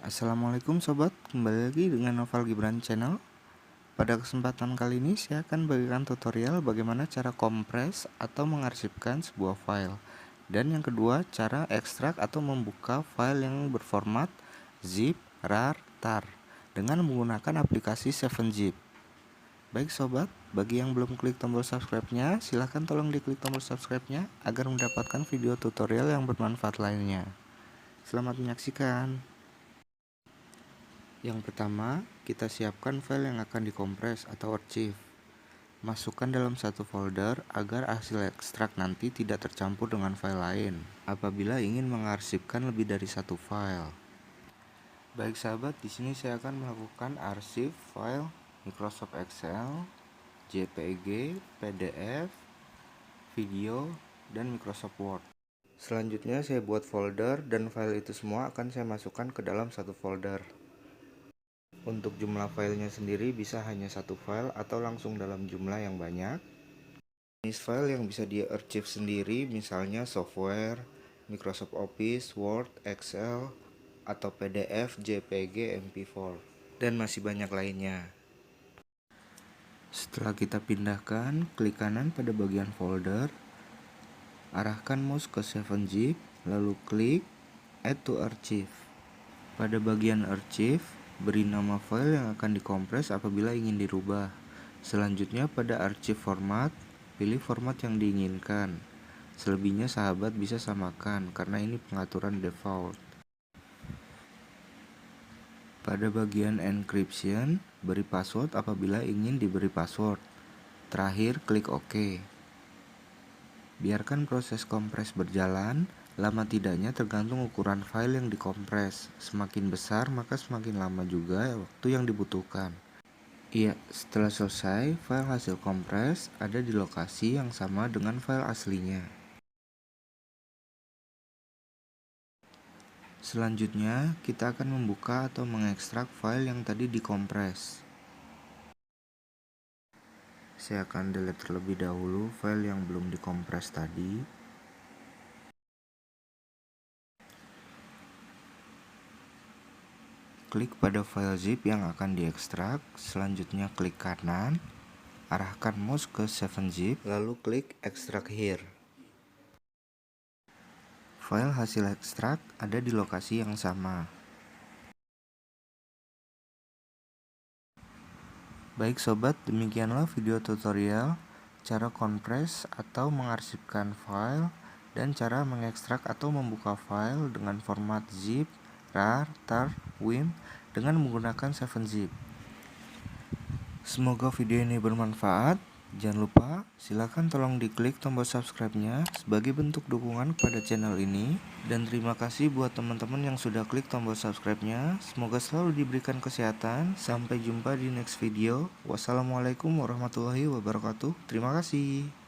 Assalamualaikum sobat, kembali lagi dengan Noval Gibran Channel. Pada kesempatan kali ini saya akan bagikan tutorial bagaimana cara kompres atau mengarsipkan sebuah file. Dan yang kedua, cara ekstrak atau membuka file yang berformat zip, rar, tar dengan menggunakan aplikasi 7zip. Baik sobat, bagi yang belum klik tombol subscribe-nya, silahkan tolong diklik tombol subscribe-nya agar mendapatkan video tutorial yang bermanfaat lainnya. Selamat menyaksikan. Yang pertama, kita siapkan file yang akan dikompres atau archive. Masukkan dalam satu folder agar hasil ekstrak nanti tidak tercampur dengan file lain apabila ingin mengarsipkan lebih dari satu file. Baik sahabat, di sini saya akan melakukan arsip file Microsoft Excel, JPG, PDF, video, dan Microsoft Word. Selanjutnya saya buat folder dan file itu semua akan saya masukkan ke dalam satu folder. Untuk jumlah filenya sendiri bisa hanya satu file atau langsung dalam jumlah yang banyak. Jenis file yang bisa di-archive sendiri misalnya software, Microsoft Office, Word, Excel, atau PDF, JPG, MP4, dan masih banyak lainnya. Setelah kita pindahkan, klik kanan pada bagian folder, arahkan mouse ke 7zip, lalu klik Add to Archive. Pada bagian Archive, beri nama file yang akan dikompres apabila ingin dirubah. Selanjutnya pada Archive Format, pilih format yang diinginkan. Selebihnya sahabat bisa samakan karena ini pengaturan default. Pada bagian Encryption, beri password apabila ingin diberi password. Terakhir, klik OK. Biarkan proses kompres berjalan. Lama tidaknya tergantung ukuran file yang dikompres. Semakin besar maka semakin lama juga waktu yang dibutuhkan. Iya, setelah selesai, file hasil kompres ada di lokasi yang sama dengan file aslinya. Selanjutnya, kita akan membuka atau mengekstrak file yang tadi dikompres. Saya akan delete terlebih dahulu file yang belum dikompres tadi. Klik pada file zip yang akan diekstrak, selanjutnya klik kanan, arahkan mouse ke 7zip, lalu klik Extract Here. File hasil ekstrak ada di lokasi yang sama. Baik sobat, demikianlah video tutorial cara kompres atau mengarsipkan file dan cara mengekstrak atau membuka file dengan format zip, rar, tar, wim dengan menggunakan 7zip. Semoga video ini bermanfaat. Jangan lupa silakan tolong diklik tombol subscribe-nya sebagai bentuk dukungan kepada channel ini. Dan terima kasih buat teman-teman yang sudah klik tombol subscribe-nya. Semoga selalu diberikan kesehatan. Sampai jumpa di next video. Wassalamualaikum warahmatullahi wabarakatuh. Terima kasih.